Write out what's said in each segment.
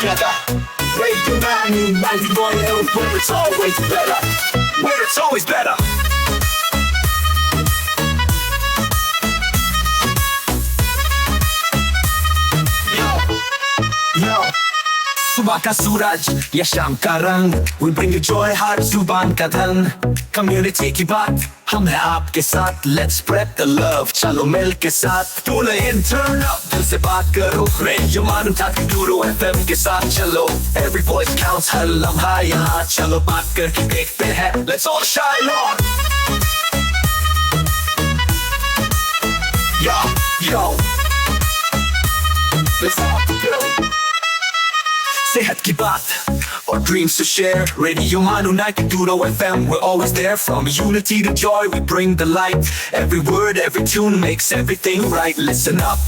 together. Radio Manu 91, where it's always better. Where it's always better. Yo, सुबह का सूरज या शाम का रंग, we bring you joy हर जुबान का धन. Community की बात हम हैं आपके साथ, let's spread the love, चलो मिल के साथ. Tune in, turn up, दिल से बात करो. Radio Manu 92 FM के साथ चलो. Every voice counts, हर लम्हा यहाँ. चलो बात करके देखते हैं, let's all shine on. Yo, let's all go. सेहत की बात और dreams to share. Radio Manu 92 FM, we're always there. From unity to joy, we bring the light. Every word, every tune makes everything right. Listen up,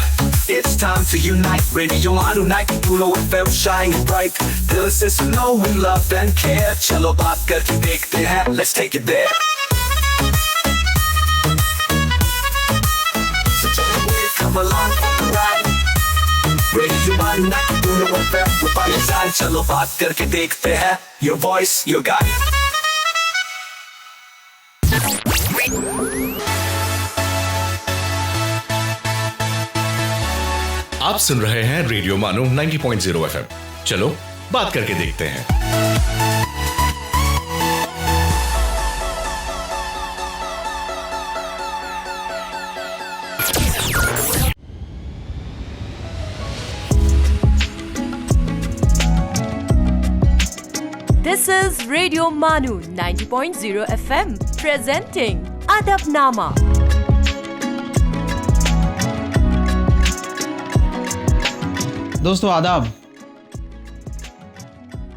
it's time to unite. Radio Manu 92 FM, shining bright. Dill se suno, we love and care. Chalo baat karke dekhte hain, let's take it there. So come along for the ride. Radio Manu 92 FM, we're by your side. चलो बात करके देखते हैं. Your voice, your guide. आप सुन रहे हैं radio मानो 90.0 FM. चलो बात करके देखते हैं. This is Radio Manu 90.0 FM presenting Adabnama. दोस्तों आदाब,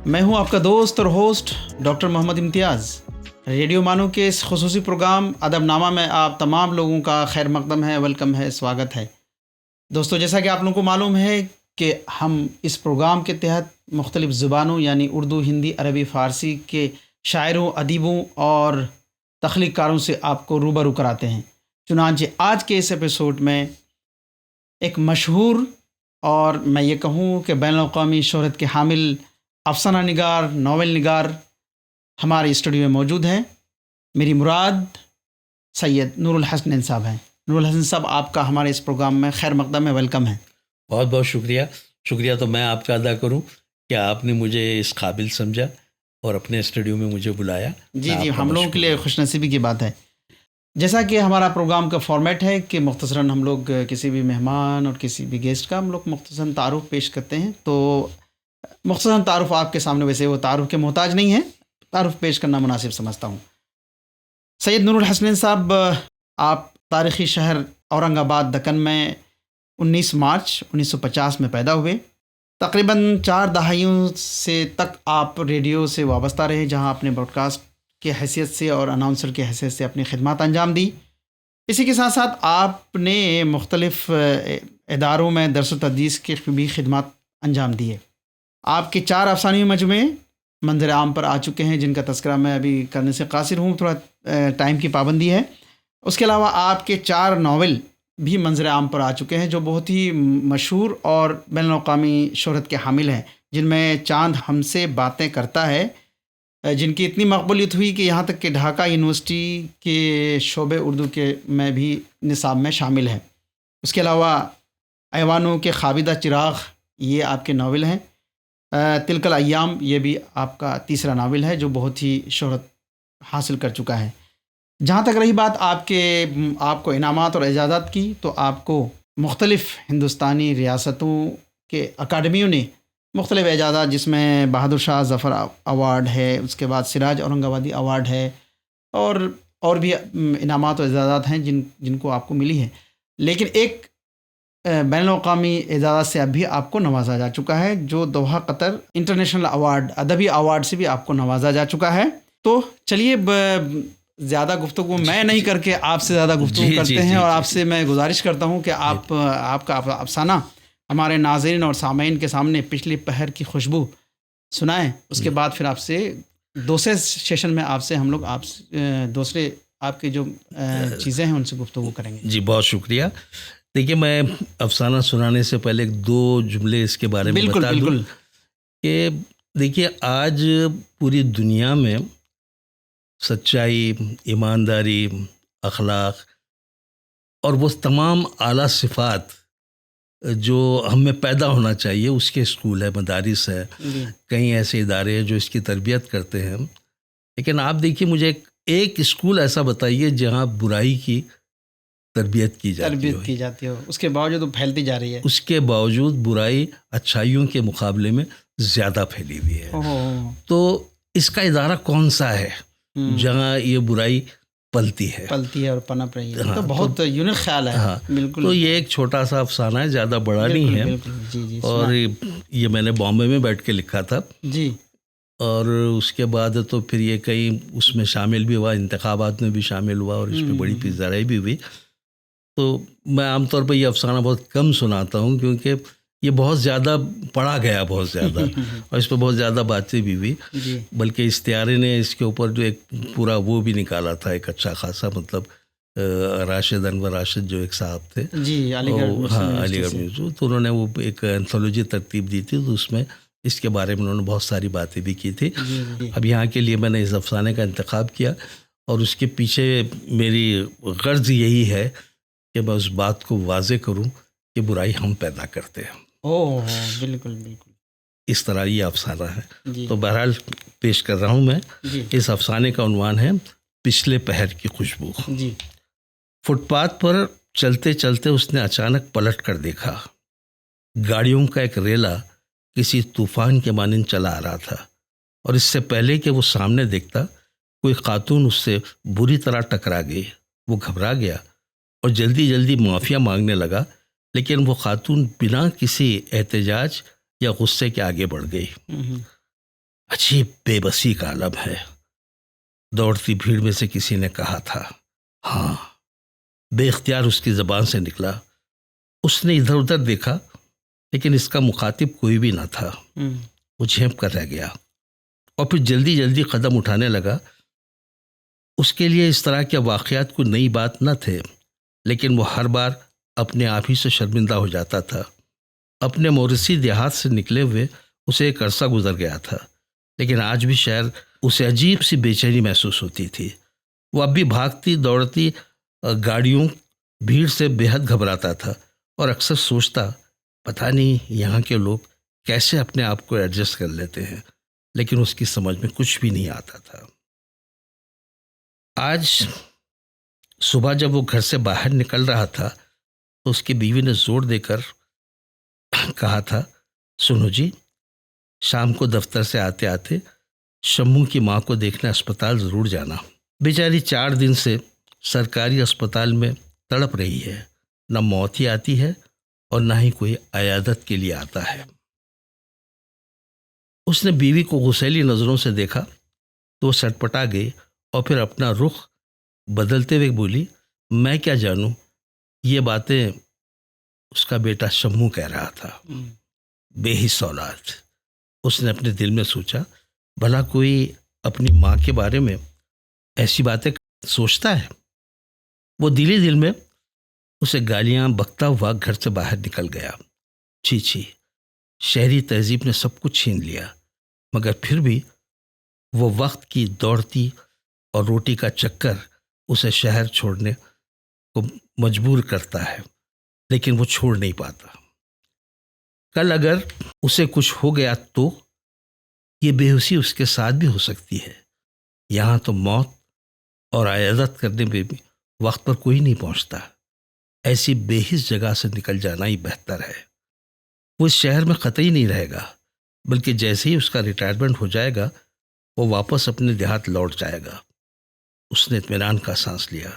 मैं हूं आपका दोस्त और होस्ट डॉक्टर मोहम्मद इम्तियाज़. रेडियो मानो के इस खुसूसी प्रोग्राम अदबनामा में आप तमाम लोगों का खैर मकदम है, वेलकम है, स्वागत है. दोस्तों, जैसा कि आप लोगों को मालूम है कि हम इस प्रोग्राम के तहत मुख्तलिफ़ ज़ुबानों यानी उर्दू, हिंदी, अरबी, फ़ारसी के शायरों, अदीबों और तख्लीक़कारों से आपको रूबरू कराते हैं. चुनांचे आज के इस एपिसोड में एक मशहूर और मैं ये कहूँ कि बैनुल-अक़वामी शोहरत के हामिल अफ़साना निगार, नावल निगार हमारे स्टूडियो में मौजूद हैं. मेरी मुराद सैयद नूरुल हसन साहब हैं. नूरुल हसन साहब, आपका हमारे इस प्रोग्राम में खैर मकदम है, वेलकम है. बहुत बहुत शुक्रिया तो मैं आपका अदा करूं कि आपने मुझे इस काबिल समझा और अपने स्टूडियो में मुझे बुलाया. जी, हम लोगों के लिए खुशनसीबी की बात है. जैसा कि हमारा प्रोग्राम का फॉर्मेट है कि मुख्तसरन हम लोग किसी भी मेहमान और किसी भी गेस्ट का हम लोग मुख्तसरन तारुफ पेश करते हैं. तो मुख्तसरन तारुफ आपके सामने, वैसे वो तारुफ के मोहताज नहीं है, तारुफ पेश करना मुनासिब समझता हूँ. सैयद नूरुल हसन साहब, आप तारीख़ी शहर औरंगाबाद दक्कन में 19 मार्च 1950 में पैदा हुए. तकरीबन 4 दहाइयों से तक आप रेडियो से वाबस्ता रहे, जहां आपने ब्रॉडकास्ट की हैसियत से और अनाउंसर की हैसियत से अपनी खिदमत अंजाम दी. इसी के साथ साथ आपने मुख्तलिफ़ इदारों में दर्स तदरीस की भी खिदमत अंजाम दी है. आपके 4 अफ़सानी मजमूए मंज़र आम पर आ चुके हैं, जिनका तज़किरा मैं अभी करने से कासिर हूँ, थोड़ा टाइम की पाबंदी है. उसके अलावा आपके 4 नावल भी मंज़र आम पर आ चुके हैं, जो बहुत ही मशहूर और बैनुल-अक़वामी शोहरत के हामिल हैं, जिनमें चांद हमसे बातें करता है, जिनकी इतनी मकबूलियत हुई कि यहाँ तक कि ढाका यूनिवर्सिटी के शोबे उर्दू के में भी निसाब में शामिल है. उसके अलावा ऐवानों के ख़ाबिदा चिराग, ये आपके नावल हैं. तिलकल अय्याम, ये भी आपका तीसरा नावल है, जो बहुत ही शोहरत हासिल कर चुका है. जहाँ तक रही बात आपको इनामात और एजाज़ात की, तो आपको मुख्तलिफ़ हिंदुस्तानी रियासतों के अकाडमियों ने मुख्तलिफ़ एजाज़ात, जिसमें बहादुर शाह ज़फ़र अवार्ड है, उसके बाद सिराज औरंगाबादी अवार्ड है, और भी इनामात और एजाज़ात हैं जिनको आपको मिली है. लेकिन एक बैनुल-अक़वामी एजाज़त से अभी आपको नवाजा जा चुका है, जो दोहा कतर इंटरनेशनल अवार्ड, अदबी अवार्ड से भी आपको नवाजा जा चुका है. तो चलिए, ज़्यादा गुफ्तगू मैं नहीं करके आपसे ज़्यादा गुफ्तगू करते हैं. और आपसे मैं गुजारिश करता हूँ कि आपका अफ़साना हमारे नाज़रीन और सामीन के सामने पिछली पहर की खुशबू सुनाएं. उसके बाद फिर आपसे दूसरे सेशन में हम लोग दूसरे आपके जो चीज़ें हैं उनसे गुफ्तगू करेंगे. जी, बहुत शुक्रिया. देखिए, मैं अफसाना सुनाने से पहले 2 जुमले इसके बारे में बता दूं. कि देखिए आज पूरी दुनिया में सच्चाई, ईमानदारी, अखलाक और वो तमाम आला सिफ़ात जो हमें पैदा होना चाहिए उसके स्कूल है, मदारिस है, जी कई ऐसे इदारे हैं जो इसकी तरबियत करते हैं। लेकिन आप देखिए मुझे एक स्कूल ऐसा बताइए जहाँ बुराई की तरबियत की जाती तरबियत हो, की जाती हो, उसके बावजूद वो फैलती जा रही है। उसके बावजूद बुराई अच्छाइयों के मुकाबले में ज़्यादा फैली हुई है। ओह तो इसका इदारा कौन सा है जहाँ ये बुराई पलती है? पलती है और पनप रही है। हाँ, तो बहुत यूनिक ख्याल है। हाँ, बिल्कुल। तो ये एक छोटा सा अफसाना है, ज़्यादा बड़ा नहीं बिल्कुल, है। बिल्कुल, जी जी और सुना। ये मैंने बॉम्बे में बैठ के लिखा था जी और उसके बाद तो फिर ये कई उसमें शामिल भी हुआ, इंतखाबात में भी शामिल हुआ और इस पर बड़ी पिज़्ज़ाराई भी हुई। तो मैं आमतौर पर ये अफसाना बहुत कम सुनाता हूँ क्योंकि ये बहुत ज़्यादा पढ़ा गया, बहुत ज़्यादा, और इस पर बहुत ज़्यादा बातें भी हुई। जी बल्कि इश्तियारे ने इसके ऊपर जो एक पूरा वो भी निकाला था, एक अच्छा खासा, मतलब राशिद अनवर राशिद जो एक साहब थे, जी अलीगढ़ और मुस्लिम हाँ यूनिवर्सिटी अलीगढ़ से। म्यूजियम, तो उन्होंने वो एक एंथोलॉजी तरतीब दी थी, तो उसमें इसके बारे में उन्होंने बहुत सारी बातें भी की थी। जी जी अब यहाँ के लिए मैंने इस अफसाने का इंतखाब किया और उसके पीछे मेरी गर्ज यही है कि मैं उस बात को वाजे करूँ कि बुराई हम पैदा करते हैं। ओह बिल्कुल बिल्कुल। इस तरह ये अफसाना है। जी तो बहरहाल पेश कर रहा हूँ मैं। जी इस अफसाने का उन्वान है पिछले पहर की खुशबू। जी फुटपाथ पर चलते चलते उसने अचानक पलट कर देखा। गाड़ियों का एक रेला किसी तूफान के मानिंद चला आ रहा था और इससे पहले कि वो सामने देखता कोई खातून उससे बुरी तरह टकरा गई। वो घबरा गया और जल्दी जल्दी माफ़िया मांगने लगा, लेकिन वो खातून बिना किसी एहतजाज या गुस्से के आगे बढ़ गई। अजीब बेबसी का आलम है, दौड़ती भीड़ में से किसी ने कहा था। हाँ, बेख्तियार उसकी ज़बान से निकला। उसने इधर उधर देखा, लेकिन इसका मुखातिब कोई भी ना था। वो झेंप कर रह गया और फिर जल्दी जल्दी कदम उठाने लगा। उसके लिए इस तरह के वाक़यात कोई नई बात न थे, लेकिन वो हर बार अपने आप ही से शर्मिंदा हो जाता था। अपने मोरसी देहात से निकले हुए उसे एक अरसा गुजर गया था, लेकिन आज भी शहर उसे अजीब सी बेचैनी महसूस होती थी। वो अब भी भागती दौड़ती गाड़ियों भीड़ से बेहद घबराता था और अक्सर सोचता, पता नहीं यहाँ के लोग कैसे अपने आप को एडजस्ट कर लेते हैं, लेकिन उसकी समझ में कुछ भी नहीं आता था। आज सुबह जब वो घर से बाहर निकल रहा था तो उसकी बीवी ने जोर देकर कहा था, सुनो जी, शाम को दफ्तर से आते आते शम्मू की माँ को देखने अस्पताल ज़रूर जाना। बेचारी 4 दिन से सरकारी अस्पताल में तड़प रही है। न मौत ही आती है और न ही कोई अयादत के लिए आता है। उसने बीवी को गुस्सैली नज़रों से देखा तो वो सटपटा गई और फिर अपना रुख बदलते हुए बोली, मैं क्या जानूं, ये बातें उसका बेटा शम्मू कह रहा था। बेहिस औलाद, उसने अपने दिल में सोचा, भला कोई अपनी माँ के बारे में ऐसी बातें सोचता है। वो दिली दिल में उसे गालियां बकता हुआ घर से बाहर निकल गया। छी छी, शहरी तहजीब ने सब कुछ छीन लिया, मगर फिर भी वो वक्त की दौड़ती और रोटी का चक्कर उसे शहर छोड़ने को मजबूर करता है, लेकिन वो छोड़ नहीं पाता। कल अगर उसे कुछ हो गया तो ये बेहोशी उसके साथ भी हो सकती है। यहाँ तो मौत और अयादत करने में भी वक्त पर कोई नहीं पहुँचता। ऐसी बेहिस जगह से निकल जाना ही बेहतर है। वो इस शहर में कतई नहीं रहेगा, बल्कि जैसे ही उसका रिटायरमेंट हो जाएगा वो वापस अपने देहात लौट जाएगा। उसने इत्मीनान का सांस लिया।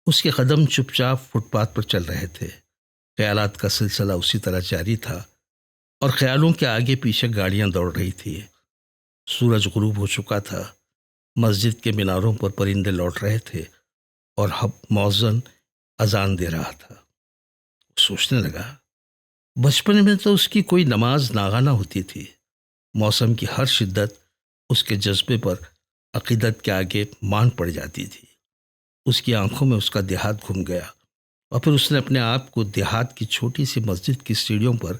उसके कदम चुपचाप फुटपाथ पर चल रहे थे। ख्यालात का सिलसिला उसी तरह जारी था और ख्यालों के आगे पीछे गाड़ियां दौड़ रही थी। सूरज गुरूब हो चुका था। मस्जिद के मीनारों पर परिंदे लौट रहे थे और हब मौज़न अजान दे रहा था। सोचने लगा, बचपन में तो उसकी कोई नमाज नागाना होती थी। मौसम की हर शिद्दत उसके जज्बे पर अकीदत के आगे मान पड़ जाती थी। उसकी आंखों में उसका देहात घूम गया और फिर उसने अपने आप को देहात की छोटी सी मस्जिद की सीढ़ियों पर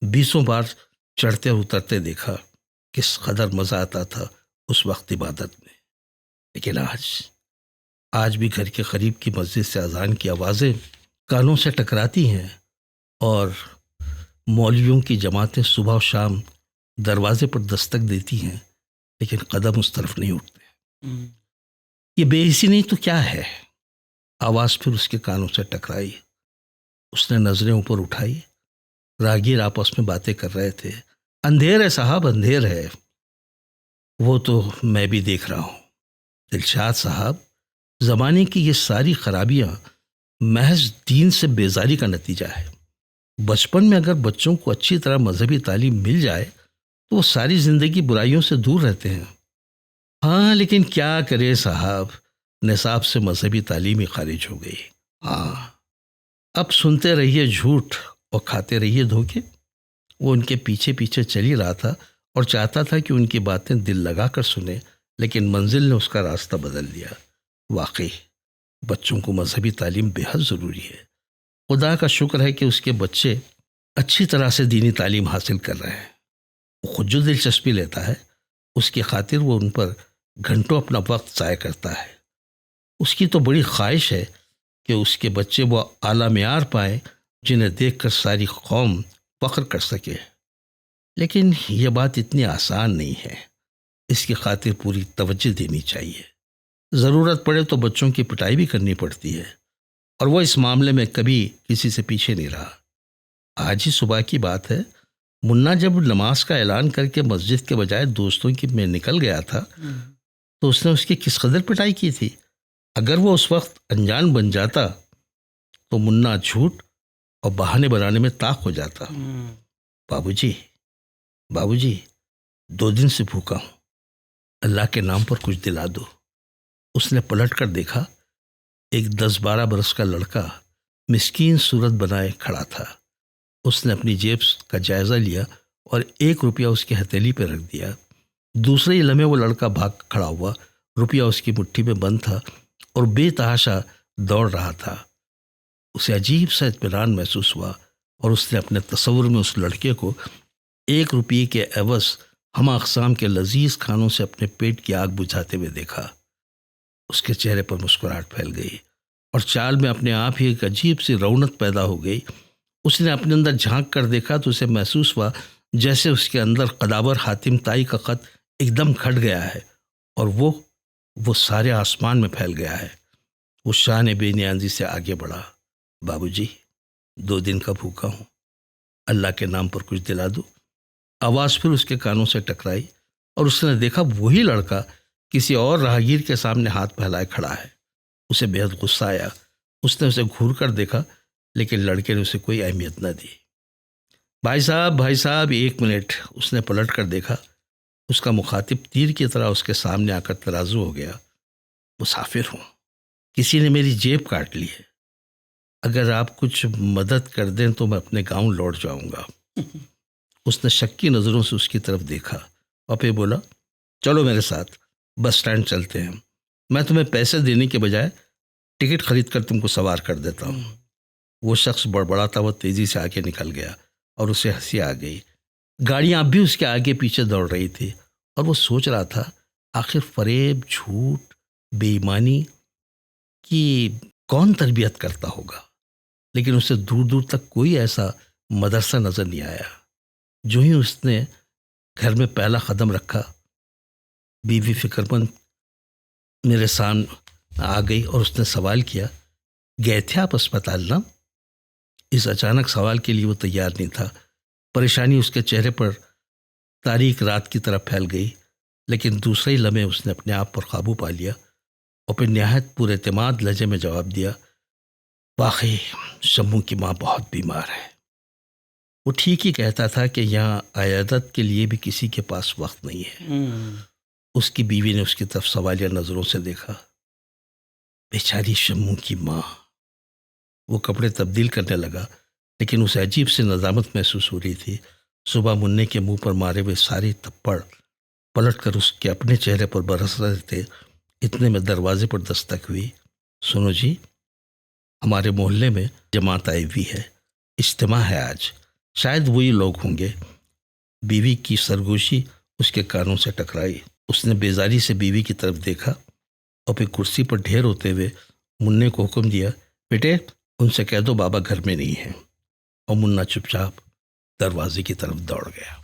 20 बार चढ़ते और उतरते देखा। किस कदर मज़ा आता था उस वक्त इबादत में। लेकिन आज भी घर के करीब की मस्जिद से अजान की आवाज़ें कानों से टकराती हैं और मौलवियों की जमातें सुबह और शाम दरवाजे पर दस्तक देती हैं, लेकिन कदम उस तरफ नहीं उठते। ये बेहिसी नहीं तो क्या है। आवाज़ फिर उसके कानों से टकराई। उसने नज़रें ऊपर उठाई। राहगीर आपस में बातें कर रहे थे। अंधेर है साहब, अंधेर है। वो तो मैं भी देख रहा हूँ दिलशाद साहब, ज़माने की ये सारी खराबियाँ महज दीन से बेजारी का नतीजा है। बचपन में अगर बच्चों को अच्छी तरह मजहबी तालीम मिल जाए तो वो सारी ज़िंदगी बुराइयों से दूर रहते हैं। हाँ, लेकिन क्या करे साहब, निसाब से मजहबी तालीम ही खारिज हो गई। हाँ, अब सुनते रहिए झूठ और खाते रहिए धोखे। वो उनके पीछे पीछे चल ही रहा था और चाहता था कि उनकी बातें दिल लगा कर सुने, लेकिन मंजिल ने उसका रास्ता बदल दिया। वाकई बच्चों को मजहबी तालीम बेहद ज़रूरी है। खुदा का शुक्र है कि उसके बच्चे अच्छी तरह से दीनी तालीम हासिल कर रहे हैं। वो खुद जो दिलचस्पी लेता है उसकी खातिर वो उन पर घंटों अपना वक्त ज़ाय करता है। उसकी तो बड़ी ख्वाहिश है कि उसके बच्चे वो आला मेयार पाएँ जिन्हें देखकर सारी कौम फ़ख्र कर सके। लेकिन यह बात इतनी आसान नहीं है। इसकी खातिर पूरी तवज्जो देनी चाहिए। ज़रूरत पड़े तो बच्चों की पिटाई भी करनी पड़ती है, और वो इस मामले में कभी किसी से पीछे नहीं रहा। आज ही सुबह की बात है, मुन्ना जब नमाज का ऐलान करके मस्जिद के बजाय दोस्तों की में निकल गया था तो उसने उसकी किस कदर पिटाई की थी। अगर वो उस वक्त अनजान बन जाता तो मुन्ना झूठ और बहाने बनाने में ताक हो जाता। बाबूजी, बाबूजी, 2 दिन से भूखा हूँ, अल्लाह के नाम पर कुछ दिला दो। उसने पलट कर देखा। एक 10-12 बरस का लड़का मिस्कीन सूरत बनाए खड़ा था। उसने अपनी जेब का जायज़ा लिया और 1 रुपया उसकी हथेली पर रख दिया। दूसरे ही लम्हे वो लड़का भाग खड़ा हुआ। रुपया उसकी मुट्ठी में बंद था और बेतहाशा दौड़ रहा था। उसे अजीब सा इत्मीनान महसूस हुआ और उसने अपने तस्वुर में उस लड़के को 1 रुपये के एवज़ हम अक़साम के लजीज खानों से अपने पेट की आग बुझाते हुए देखा। उसके चेहरे पर मुस्कुराहट फैल गई और चाल में अपने आप ही एक अजीब सी रौनक पैदा हो गई। उसने अपने अंदर झांक कर देखा तो उसे महसूस हुआ जैसे उसके अंदर कदावर हातिम ताई का ख़त एकदम खट गया है और वो सारे आसमान में फैल गया है। वो शान बेनियाज़ी से आगे बढ़ा। बाबूजी, 2 दिन का भूखा हूँ, अल्लाह के नाम पर कुछ दिला दो। आवाज़ फिर उसके कानों से टकराई और उसने देखा वही लड़का किसी और राहगीर के सामने हाथ फैलाए खड़ा है। उसे बेहद गुस्सा आया। उसने उसे घूर कर देखा, लेकिन लड़के ने उसे कोई अहमियत न दी। भाई साहब 1 मिनट। उसने पलट कर देखा। उसका मुखातिब तीर की तरह उसके सामने आकर तराजू हो गया। मुसाफिर हूँ, किसी ने मेरी जेब काट ली है। अगर आप कुछ मदद कर दें तो मैं अपने गांव लौट जाऊंगा। उसने शक की नज़रों से उसकी तरफ देखा और फिर बोला, चलो मेरे साथ, बस स्टैंड चलते हैं। मैं तुम्हें पैसे देने के बजाय टिकट खरीद कर तुमको सवार कर देता हूँ। वो शख्स बड़बड़ाता हुआ तेज़ी से आगे निकल गया और उसे हंसी आ गई। गाड़ियाँ अब भी उसके आगे पीछे दौड़ रही थी और वो सोच रहा था आखिर फरेब, झूठ, बेईमानी की कौन तरबियत करता होगा। लेकिन उसे दूर दूर तक कोई ऐसा मदरसा नज़र नहीं आया। जो ही उसने घर में पहला कदम रखा, बीवी फिक्रमंद मेरे सामने आ गई और उसने सवाल किया, गए थे आप अस्पताल ना? इस अचानक सवाल के लिए वो तैयार नहीं था। परेशानी उसके चेहरे पर तारीक रात की तरह फैल गई, लेकिन दूसरे ही लम्हे उसने अपने आप पर काबू पा लिया और फिर निहायत पूरे एतमाद लहजे में जवाब दिया, वाकई शम्मू की माँ बहुत बीमार है। वो ठीक ही कहता था कि यहाँ अयादत के लिए भी किसी के पास वक्त नहीं है। उसकी बीवी ने उसकी तरफ सवालिया नज़रों से देखा। बेचारी शम्मू की माँ। वो कपड़े तब्दील करने लगा, लेकिन उसे अजीब सी नज़ामत महसूस हो रही थी। सुबह मुन्ने के मुंह पर मारे हुए सारे थप्पड़ पलटकर उसके अपने चेहरे पर बरस रहे थे। इतने में दरवाजे पर दस्तक हुई। सुनो जी, हमारे मोहल्ले में जमात आई हुई है, इज्तिमा है आज। शायद वही लोग होंगे। बीवी की सरगोशी उसके कानों से टकराई। उसने बेजारी से बीवी की तरफ देखा और फिर कुर्सी पर ढेर होते हुए मुन्ने को हुक्म दिया, बेटे उनसे कह दो बाबा घर में नहीं है। और मुन्ना चुपचाप दरवाजे की तरफ दौड़ गया।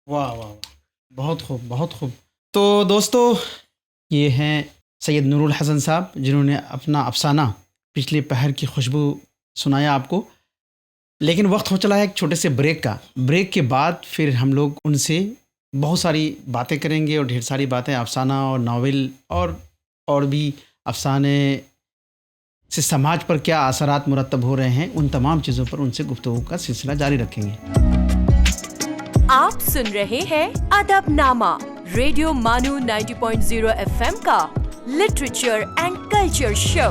वाह वाह वाह, बहुत खूब बहुत खूब। तो दोस्तों, ये हैं सैयद नूरुल हसन साहब, जिन्होंने अपना अफसाना पिछले पहर की खुशबू सुनाया आपको। लेकिन वक्त हो चला है एक छोटे से ब्रेक का। ब्रेक के बाद फिर हम लोग उनसे बहुत सारी बातें करेंगे और ढेर सारी बातें अफसाना और नावल और भी अफसाने से समाज पर क्या असरात मुरतब हो रहे हैं, उन तमाम चीज़ों पर उनसे गुफ्तगू का सिलसिला जारी रखेंगे। आप सुन रहे हैं अदबनामा, रेडियो मानू 90.0 FM का literature and culture show.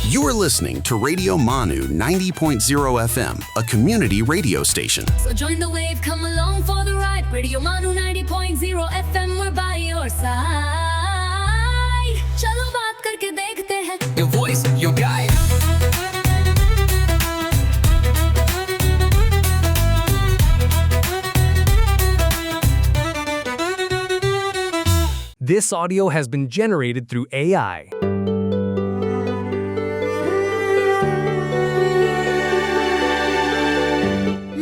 You are listening to Radio Manu 90.0 FM, a community radio station. So join the wave, come along for the ride. Radio Manu 90.0 FM, we're by your side. चलो बात करके देखते हैं. Your voice, your guide. This audio has been generated through AI.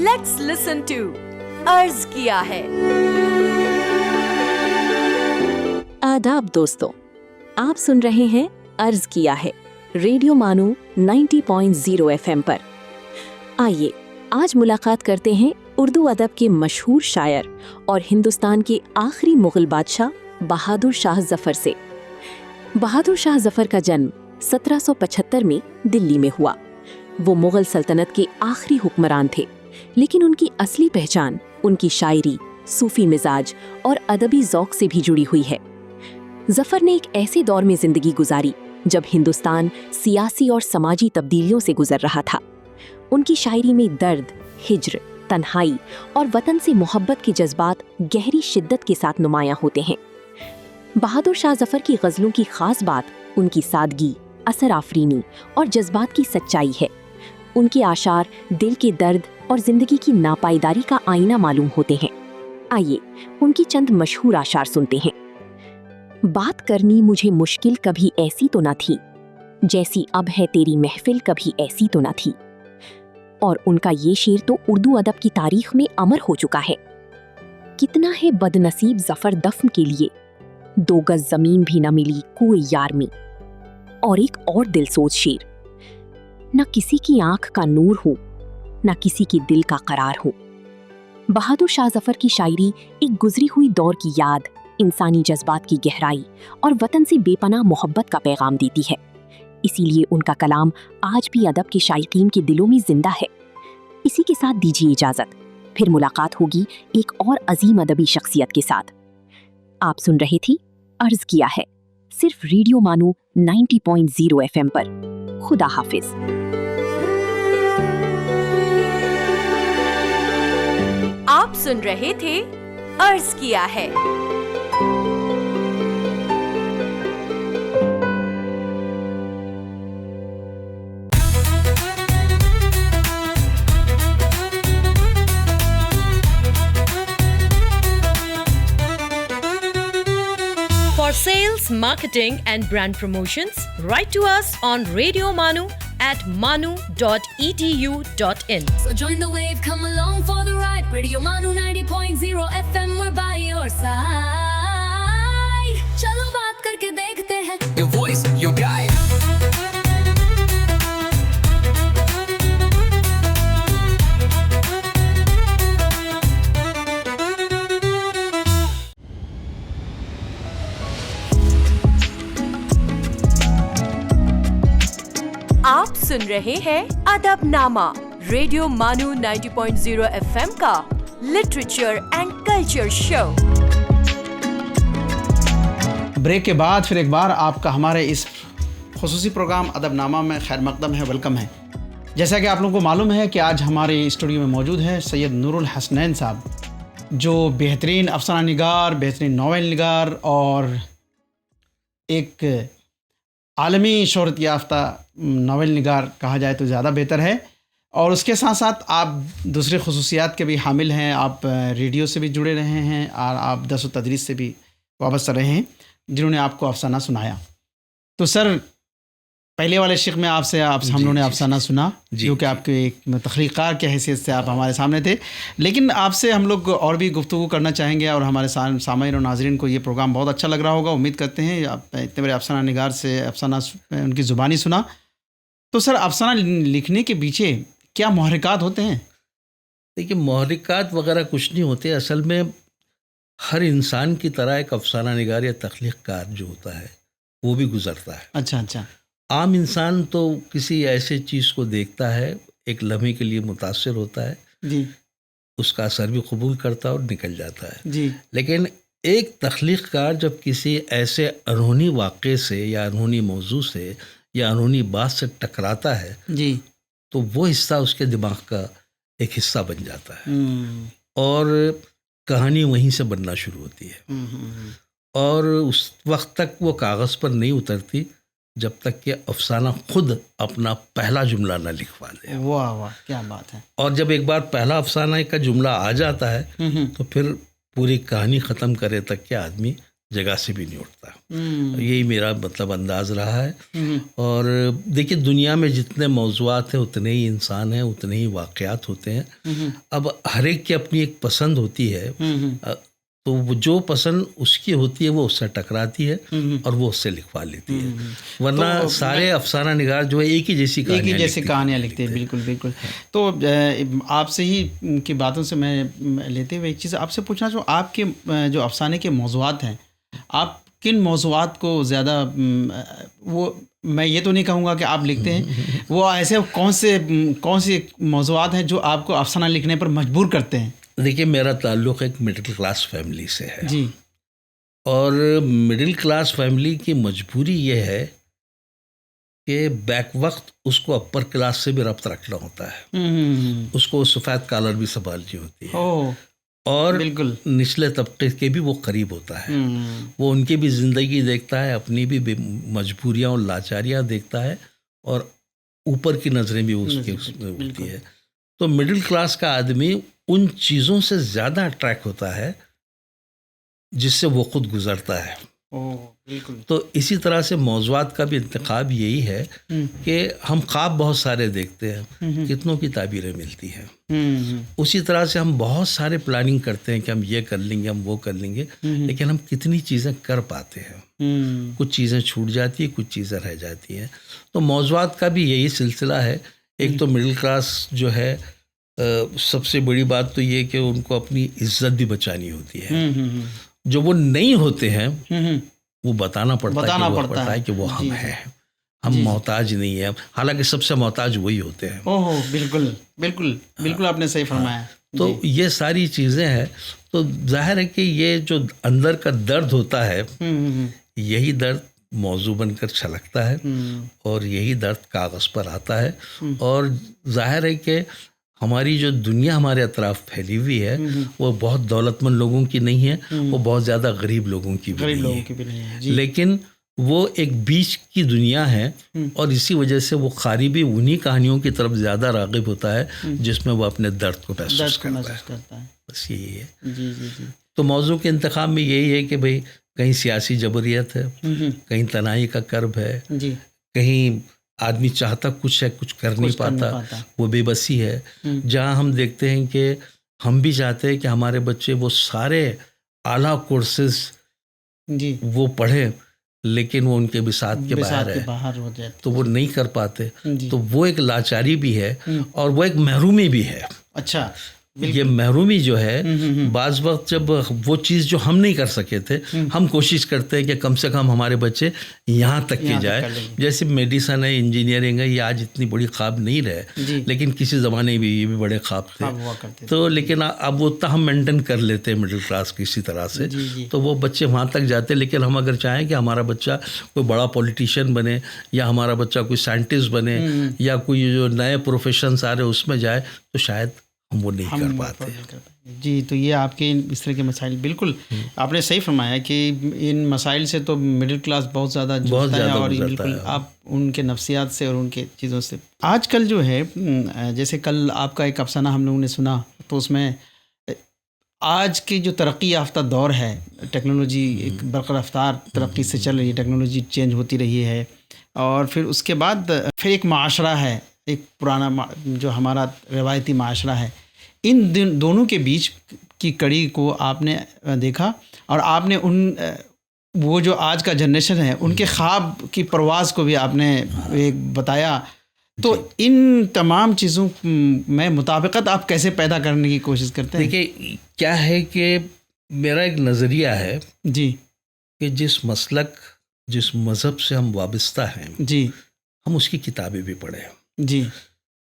Let's listen to अर्ज किया है। आदाब दोस्तों, आप सुन रहे हैं अर्ज किया है रेडियो मानू 90.0 FM पर। आइए आज मुलाकात करते हैं उर्दू अदब के मशहूर शायर और हिंदुस्तान के आखिरी मुगल बादशाह बहादुर शाह जफर से। बहादुर शाह जफर का जन्म 1775 में दिल्ली में हुआ। वो मुगल सल्तनत के आखिरी हुक्मरान थे, लेकिन उनकी असली पहचान उनकी शायरी, सूफी मिजाज और अदबी ज़ौक़ से भी जुड़ी हुई है। जफर ने एक ऐसे दौर में जिंदगी गुजारी जब हिंदुस्तान सियासी और समाजी तब्दीलियों से गुजर रहा था। उनकी शायरी में दर्द, हिज्र, तन्हाई और वतन से मोहब्बत के जज्बात गहरी शिद्दत के साथ नुमायां होते हैं। बहादुर शाह जफर की गज़लों की खास बात उनकी सादगी, असर आफरीनी और जज्बात की सच्चाई है। उनके आशार दिल के दर्द और जिंदगी की नापायदारी का आईना मालूम होते हैं। आइए उनकी चंद मशहूर आशार सुनते हैं। बात करनी मुझे मुश्किल कभी ऐसी तो न थी, जैसी अब है तेरी महफिल कभी ऐसी तो न थी। और उनका ये शेर तो उर्दू अदब की तारीख में अमर हो चुका है। कितना है बदनसीब जफर दफ्न के लिए, 2 गज जमीन भी न मिली कोई यार में। और एक और दिल सोच शेर, न किसी की आंख का नूर हो, न किसी की दिल का करार हो। बहादुर शाह जफर की शायरी एक गुजरी हुई दौर की याद, इंसानी जज्बात की गहराई और वतन से बेपनाह मोहब्बत का पैगाम देती है। इसीलिए उनका कलाम आज भी अदब के शायकीन के दिलों में जिंदा है। इसी के साथ दीजिए इजाजत, फिर मुलाकात होगी एक और अजीम अदबी शख्सियत के साथ। आप सुन रहे थी अर्ज किया है सिर्फ रेडियो मानू 90.0 FM पर। खुदा हाफिज। आप सुन रहे थे अर्ज किया है। For sales, marketing and brand promotions, write to us on Radio Manu at manu.edu.in. So join the wave, come along for the ride. Radio Manu 90.0 FM, we're by your side. चलो बात करके देखते हैं. Your voice, your guide. आप सुन रहे हैं अदबनामा, radio मानू 90.0 FM का literature and culture show. Break के बाद फिर एक बार आपका हमारे इस खुसूसी प्रोग्राम अदबनामा में खैर मकदम है, वेलकम है। जैसा कि आप लोगों को मालूम है कि आज हमारे स्टूडियो में मौजूद है सैयद नूरुल हसनैन साहब, जो बेहतरीन अफसाना निगार, बेहतरीन नावल निगार और एक आलमी शोहरत याफ्ता नावल निगार कहा जाए तो ज़्यादा बेहतर है। और उसके साथ साथ आप दूसरे खसूसियात के भी हामिल हैं। आप रेडियो से भी जुड़े रहे हैं और आप दर्स व तदरीस से भी वाबस्ता रहे हैं जिन्होंने आपको अफसाना सुनाया। तो सर, पहले वाले शिक में हम लोगों ने अफसाना सुना जो कि आपके एक तख्लीक़ार की हैसियत से आप हमारे सामने थे, लेकिन आपसे हम लोग और भी गुफ्तगू करना चाहेंगे और हमारे सामाईन और नाज़रीन को ये प्रोग्राम बहुत अच्छा लग रहा होगा। उम्मीद करते हैं आप इतने बड़े अफसाना निगार से अफसाना उनकी ज़ुबानी सुना। तो सर, अफसाना लिखने के पीछे क्या मुहर्रिकात होते हैं? देखिए, मुहर्रिकात वगैरह कुछ नहीं होते। असल में हर इंसान की तरह एक अफसाना निगार या तख्लीक़कार जो होता है वो भी गुज़रता है। अच्छा। आम इंसान तो किसी ऐसे चीज़ को देखता है, एक लम्हे के लिए मुतासिर होता है जी, उसका असर भी कबूल करता है और निकल जाता है जी। लेकिन एक तख्लीक़कार जब किसी ऐसे अनहोनी वाक़े से या अनहोनी मौजू से या अनहोनी बात से टकराता है जी, तो वो हिस्सा उसके दिमाग का एक हिस्सा बन जाता है और कहानी वहीं से बनना शुरू होती है। और उस वक्त तक वो कागज़ पर नहीं उतरती जब तक कि अफसाना खुद अपना पहला जुमला ना लिखवा दे। वाह वाह, क्या बात है। और जब एक बार पहला अफसाना का जुमला आ जाता है तो फिर पूरी कहानी ख़त्म करे तक के आदमी जगह से भी नहीं उठता। यही मेरा मतलब अंदाज़ रहा है। और देखिए, दुनिया में जितने मौज़ूआत हैं उतने ही इंसान हैं, उतने ही वाक़यात होते हैं। अब हर एक की अपनी एक पसंद होती है, तो वो जो पसंद उसकी होती है वो उससे टकराती है और वो उससे लिखवा लेती है। वरना तो सारे अफसाना निगार जो है एक ही जैसी कहानियाँ लिखते हैं। बिल्कुल। तो आपसे ही की बातों से मैं लेते हुए एक चीज़ आपसे पूछना चाहूँ, आपके जो अफसाने के मौज़ूआत हैं, आप किन मौज़ूआत को ज़्यादा, वो मैं ये तो नहीं कहूँगा कि आप लिखते हैं, वो ऐसे कौन से मौज़ूआत हैं जो आपको अफसाना लिखने पर मजबूर करते हैं? देखिए, मेरा ताल्लुक़ एक मिडिल क्लास फैमिली से है जी। और मिडिल क्लास फैमिली की मजबूरी ये है कि बैक वक्त उसको अपर क्लास से भी रब्त रखना होता है। उसको सफ़ेद कॉलर भी संभालनी होती है और बिल्कुल निचले तबके के भी वो करीब होता है। वो उनकी भी ज़िंदगी देखता है, अपनी भी मजबूरियाँ और लाचारियाँ देखता है और ऊपर की नज़रें भी उसके उसमें होती है। तो मिडिल क्लास का आदमी उन चीज़ों से ज़्यादा अट्रैक्ट होता है जिससे वो खुद गुज़रता है। बिल्कुल। तो इसी तरह से मौज़ूआत का भी इंतखाब यही है कि हम ख्वाब बहुत सारे देखते हैं, कितनों की ताबीरें मिलती हैं। उसी तरह से हम बहुत सारे प्लानिंग करते हैं कि हम ये कर लेंगे, हम वो कर लेंगे, लेकिन हम कितनी चीज़ें कर पाते हैं। कुछ चीज़ें छूट जाती हैं, कुछ चीज़ें रह जाती हैं। तो मौज़ूआत का भी यही सिलसिला है। एक तो मिडिल क्लास जो है, सबसे बड़ी बात तो ये कि उनको अपनी इज्जत भी बचानी होती है। जो वो नहीं होते हैं वो बताना पड़ता है कि वो हम हैं, हम मोहताज नहीं है, हालांकि सबसे मोहताज वही होते हैं। ओहो, बिल्कुल आपने सही फरमाया। तो ये सारी चीज़ें हैं। तो जाहिर है कि ये जो अंदर का दर्द होता है, यही दर्द मौजू बनकर छलकता है और यही दर्द कागज़ पर आता है। और जाहिर है कि हमारी जो दुनिया हमारे अतराफ फैली हुई है वो बहुत दौलतमंद लोगों की नहीं है, वो बहुत ज़्यादा गरीब लोगों की भी नहीं है। लेकिन वो एक बीच की दुनिया है और इसी वजह से वो ख़ारी भी उन्हीं कहानियों की तरफ ज़्यादा राग़िब होता है जिसमें वो अपने दर्द को महसूस करता है। बस यही है। जी। तो मौजू के इंतखाब में यही है कि भाई कहीं सियासी जबरियत है, कहीं तनाई का कर्ब है, कहीं आदमी चाहता कुछ है, कुछ कर नहीं पाता, वो बेबसी है। जहाँ हम देखते हैं कि हम भी चाहते हैं कि हमारे बच्चे वो सारे आला कोर्सेज वो पढ़े, लेकिन वो उनके बिसात के बाहर है, तो वो नहीं कर पाते। तो वो एक लाचारी भी है और वो एक महरूमी भी है। अच्छा, ये महरूमी जो है, बाज़ वक्त जब वो चीज़ जो हम नहीं कर सके थे, हम कोशिश करते हैं कि कम से कम हमारे बच्चे यहाँ तक के जाए। जैसे मेडिसन है, इंजीनियरिंग है, ये आज इतनी बड़ी ख्वाब नहीं रहे, लेकिन किसी ज़माने में ये भी बड़े ख्वाब थे। तो लेकिन अब वो हम मेंटेन कर लेते हैं मिडिल क्लास किसी तरह से, तो वो बच्चे वहाँ तक जाते हैं। लेकिन हम अगर चाहें कि हमारा बच्चा कोई बड़ा पॉलिटिशियन बने या हमारा बच्चा कोई साइंटिस्ट बने या कोई जो नए प्रोफेशंस आ रहे उसमें जाए, तो शायद हम वो नहीं कर पाते। जी, तो ये आपके इस तरह के मसाइल, बिल्कुल आपने सही फरमाया कि इन मसाइल से तो मिडिल क्लास बहुत ज़्यादा जूझता है, और गुजरता बिल्कुल है। आप उनके नफ्सियात से और उनके चीज़ों से। आजकल जो है, जैसे कल आपका एक अफसाना हम लोगों ने सुना, तो उसमें आज की जो तरक्की याफ्ता दौर है, टेक्नोलॉजी एक बरक़रार रफ्तार तरक्की से चल रही है, टेक्नोलॉजी चेंज होती रही है, और फिर उसके बाद फिर एक माशरा है, एक पुराना जो हमारा रवायती माशरा है, इन दोनों के बीच की कड़ी को आपने देखा, और आपने वो जो आज का जनरेशन है उनके ख्वाब की परवाज़ को भी आपने एक बताया। तो इन तमाम चीज़ों में मुताबिकत आप कैसे पैदा करने की कोशिश करते हैं? देखिए, क्या है कि मेरा एक नज़रिया है जी, कि जिस मसलक, जिस मज़हब से हम वाबस्ता हैं जी, हम उसकी किताबें भी पढ़ें, जी,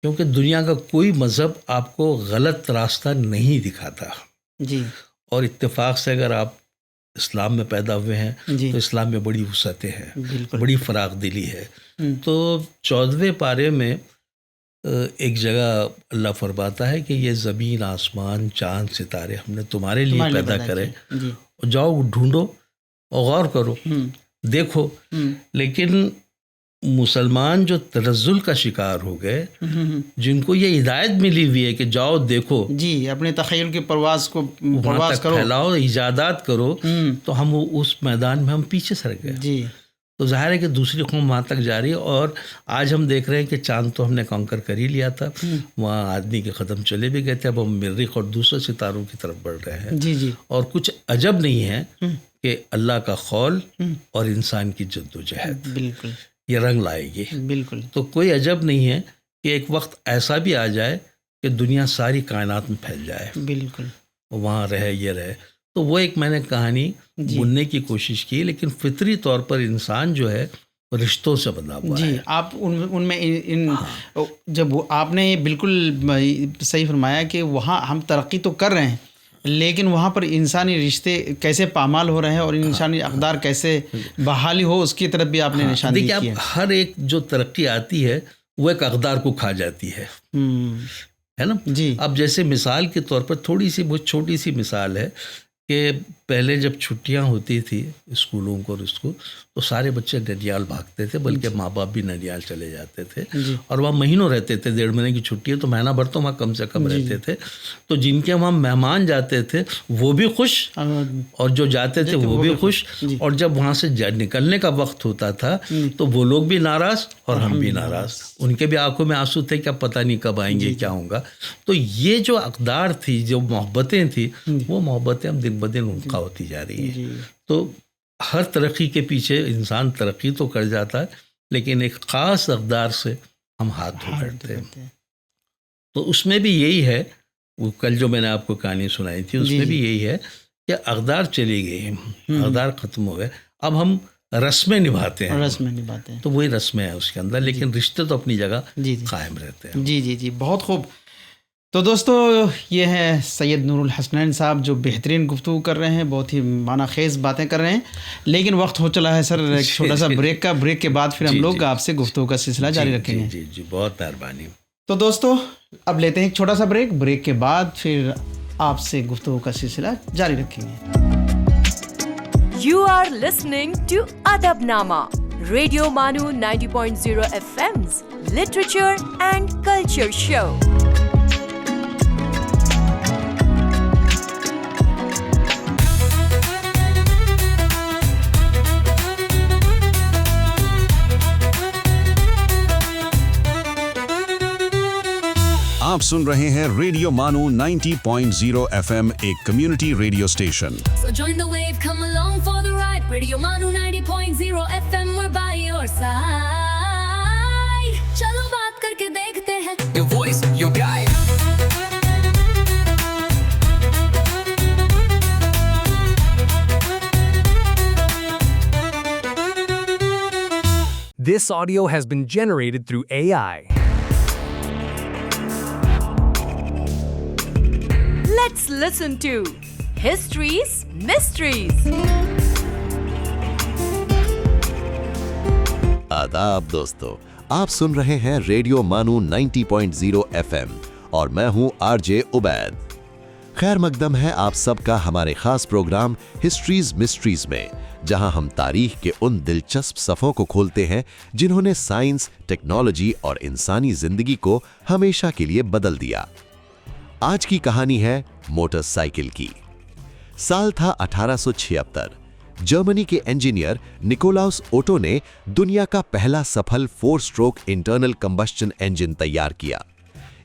क्योंकि दुनिया का कोई मज़हब आपको गलत रास्ता नहीं दिखाता। जी, और इत्तेफाक से अगर आप इस्लाम में पैदा हुए हैं जी, तो इस्लाम में बड़ी वुसअतें हैं, बिल्कुल, बड़ी फराख दिली है। तो 14वें पारे में एक जगह अल्लाह फरमाता है कि ये ज़मीन, आसमान, चाँद, सितारे हमने तुम्हारे लिए पैदा करे, जी, जाओ ढूंढो और गौर करो, देखो। लेकिन मुसलमान जो तनज़्ज़ुल का शिकार हो गए, जिनको ये हिदायत मिली हुई है कि जाओ देखो, जी, अपने तख़य्युल की परवाज़ को वहाँ परवाज़ तक करो, फैलाओ, इजादात करो, तो हम उस मैदान में हम पीछे सर गए। जी, तो ज़ाहिर है कि दूसरी कौम वहाँ तक जा रही है, और आज हम देख रहे हैं कि चाँद तो हमने कॉन्कर कर ही लिया था, वहाँ आदमी के कदम चले भी गए थे, अब हम मरीख़ और दूसरे सितारों की तरफ बढ़ रहे हैं। जी, जी, और कुछ अजब नहीं है कि अल्लाह का खौल और इंसान की जद्दोजहद बिल्कुल, ये रंग लाएगी। बिल्कुल, तो कोई अजब नहीं है कि एक वक्त ऐसा भी आ जाए कि दुनिया सारी कायनात में फैल जाए, बिल्कुल, वहाँ रहे, ये रहे। तो वो एक मैंने कहानी बुनने की कोशिश की, लेकिन फितरी तौर पर इंसान जो है वो रिश्तों से बना हुआ जी, है। आप उनमें जब आपने बिल्कुल सही फरमाया कि वहाँ हम तरक्की तो कर रहे हैं, लेकिन वहाँ पर इंसानी रिश्ते कैसे पामाल हो रहे हैं और इंसानी अक़दार कैसे बहाली हो, उसकी तरफ भी आपने निशानदेही की है। देखिए, अब हर एक जो तरक्की आती है वो एक अक़दार को खा जाती है ना जी। अब जैसे मिसाल के तौर पर थोड़ी सी बहुत छोटी सी मिसाल है कि पहले जब छुट्टियां होती थी स्कूलों को और उसको, तो सारे बच्चे ननियाल भागते थे, बल्कि माँ बाप भी ननियाल चले जाते थे और वहाँ महीनों रहते थे। 1.5 महीने की छुट्टी है तो महीना भर तो वहाँ कम से कम रहते थे। तो जिनके वहाँ मेहमान जाते थे वो भी खुश और जो जाते थे वो भी खुश, और जब वहाँ से निकलने का वक्त होता था तो वो लोग भी नाराज़ और हम भी नाराज़। उनके भी आंखों में आंसू थे, क्या पता नहीं कब आएंगे, क्या होगा। तो ये जो अक़दार थी, जो मोहब्बतें थी, वो मोहब्बतें अब दिन ब दिन उनका होती जा रही है। तो हर तरक्की के पीछे इंसान तरक्की तो कर जाता है, लेकिन एक ख़ास अक़दार से हम हाथ धो बैठते हैं। तो उसमें भी यही है, वो कल जो मैंने आपको कहानी सुनाई थी उसमें भी यही है कि अक़दार चली गई, अक़दार ख़त्म हो गए, अब हम रस्में निभाते हैं, तो वही रस्में हैं उसके अंदर, लेकिन रिश्ते तो अपनी जगह कायम रहते हैं। जी जी जी, बहुत खूब। तो दोस्तों, ये हैं सैयद नूरुल हसनैन साहब जो बेहतरीन गुफ्तगू कर रहे हैं, बहुत ही माना खेज बातें कर रहे हैं, लेकिन वक्त हो चला है सर एक छोटा सा ब्रेक का। ब्रेक के बाद फिर हम लोग आपसे गुफ्तगू का सिलसिला जारी रखेंगे। जी जी, बहुत मेहरबानी। तो दोस्तों, अब लेते हैं एक छोटा सा ब्रेक। ब्रेक के बाद फिर आपसे गुफ्तगू का सिलसिला जारी रखेंगे। You are listening to Adabnama, Radio Manu 90.0 FM's Literature and Culture Show. आप सुन रहे हैं रेडियो मानू 90.0 FM, एक community radio station. So join the wave, come along for the ride. Radio Manu 90.0 FM, we're by your side. चलो बात करके देखते हैं. Your voice, your guide. This audio has been generated through AI. Let's listen to History's Mysteries. आदाब दोस्तों, आप सुन रहे हैं रेडियो मानू 90.0 FM और मैं हूं आरजे उबैद। खैर मकदम है आप सबका हमारे खास प्रोग्राम हिस्ट्रीज मिस्ट्रीज में, जहां हम तारीख के उन दिलचस्प सफ़ों को खोलते हैं जिन्होंने साइंस, टेक्नोलॉजी और इंसानी जिंदगी को हमेशा के लिए बदल दिया। आज की कहानी है मोटरसाइकिल की। साल था 1876। जर्मनी के इंजीनियर निकोलाउस ओटो ने दुनिया का पहला सफल 4 स्ट्रोक इंटरनल कंबस्शन इंजन तैयार किया।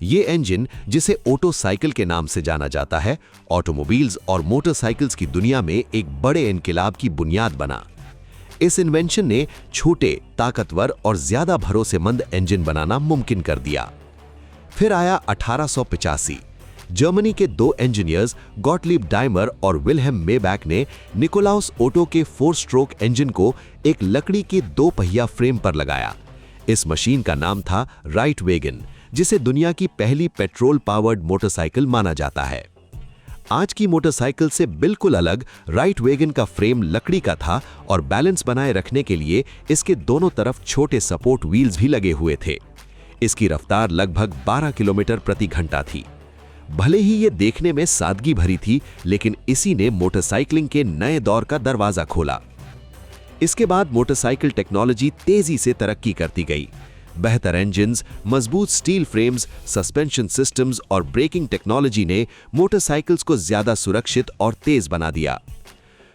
ये इंजन, जिसे ओटो साइकिल के नाम से जाना जाता है, ऑटोमोबाइल्स और मोटरसाइकिल्स की दुनिया में एक बड़े इनकलाब की बुनियाद बना। इस इन्वेंशन ने छोटे, ताकतवर और ज्यादा भरोसेमंद इंजन बनाना मुमकिन कर दिया। फिर आया 1885। जर्मनी के 2 इंजीनियर्स गॉटलीब डाइमर और विल्हेम मेबैक ने निकोलाउस ओटो के 4 स्ट्रोक इंजन को एक लकड़ी के 2 पहिया फ्रेम पर लगाया। इस मशीन का नाम था राइट वैगन, जिसे दुनिया की पहली पेट्रोल पावर्ड मोटरसाइकिल माना जाता है। आज की मोटरसाइकिल से बिल्कुल अलग राइट वैगन का फ्रेम लकड़ी का था और बैलेंस बनाए रखने के लिए इसके दोनों तरफ छोटे सपोर्ट व्हील्स भी लगे हुए थे। इसकी रफ्तार लगभग 12 किलोमीटर प्रति घंटा थी। भले ही ये देखने में सादगी भरी थी, लेकिन इसी ने मोटरसाइकिलिंग के नए दौर का दरवाजा खोला। इसके बाद मोटरसाइकिल टेक्नोलॉजी तेजी से तरक्की करती गई। बेहतर इंजन्स, मजबूत स्टील फ्रेम्स, सस्पेंशन सिस्टम्स और ब्रेकिंग टेक्नोलॉजी ने मोटरसाइकिल्स को ज्यादा सुरक्षित और तेज बना दिया।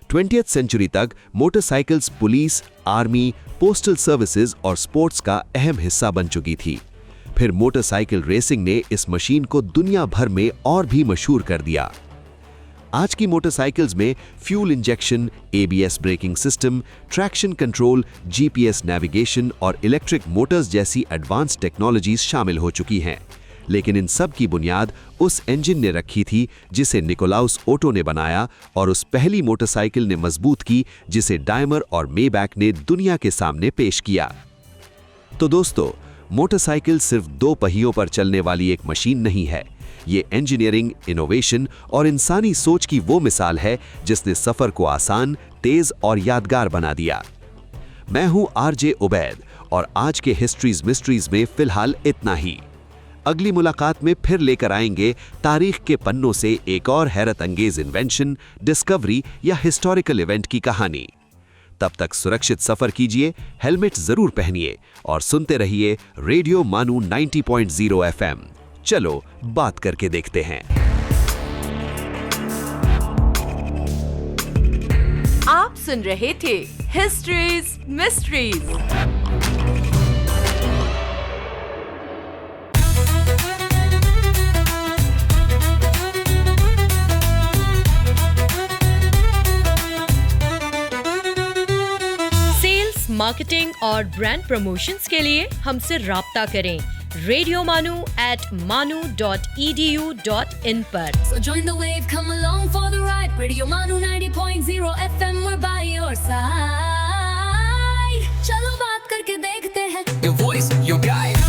20वीं सेंचुरी तक motorcycles police, army, postal services और स्पोर्ट्स का अहम हिस्सा बन चुकी थी। फिर मोटरसाइकिल रेसिंग ने इस मशीन को दुनिया भर में और भी मशहूर कर दिया। आज की मोटरसाइकिल्स में fuel injection, ABS braking system, traction control, GPS navigation और इलेक्ट्रिक मोटर्स जैसी एडवांस टेक्नोलॉजीज शामिल हो चुकी हैं। लेकिन इन सब की बुनियाद उस इंजन ने रखी थी जिसे निकोलाउस ओटो ने बनाया, और उस पहली मोटरसाइकिल ने मजबूत की जिसे डाइमर और मेबैक ने दुनिया के सामने पेश किया। तो दोस्तों, मोटरसाइकिल सिर्फ 2 पहियों पर चलने वाली एक मशीन नहीं है। ये इंजीनियरिंग, इनोवेशन और इंसानी सोच की वो मिसाल है जिसने सफर को आसान, तेज और यादगार बना दिया। मैं हूं RJ उबैद और आज के हिस्ट्रीज मिस्ट्रीज में फिलहाल इतना ही। अगली मुलाकात में फिर लेकर आएंगे तारीख के पन्नों से एक और हैरत अंगेज इन्वेंशन, डिस्कवरी या हिस्टोरिकल इवेंट की कहानी। तब तक सुरक्षित सफर कीजिए, हेलमेट जरूर पहनिए और सुनते रहिए रेडियो मानू 90.0 FM। चलो बात करके देखते हैं। आप सुन रहे थे हिस्ट्रीज मिस्ट्रीज। मार्केटिंग और ब्रांड प्रमोशंस के लिए हमसे राब्ता करें radiomanu@manu.edu.in पर। So join the wave, come along for the ride. Radio Manu 90.0 FM, we're by your side. चलो बात करके देखते हैं। Your voice, your guide.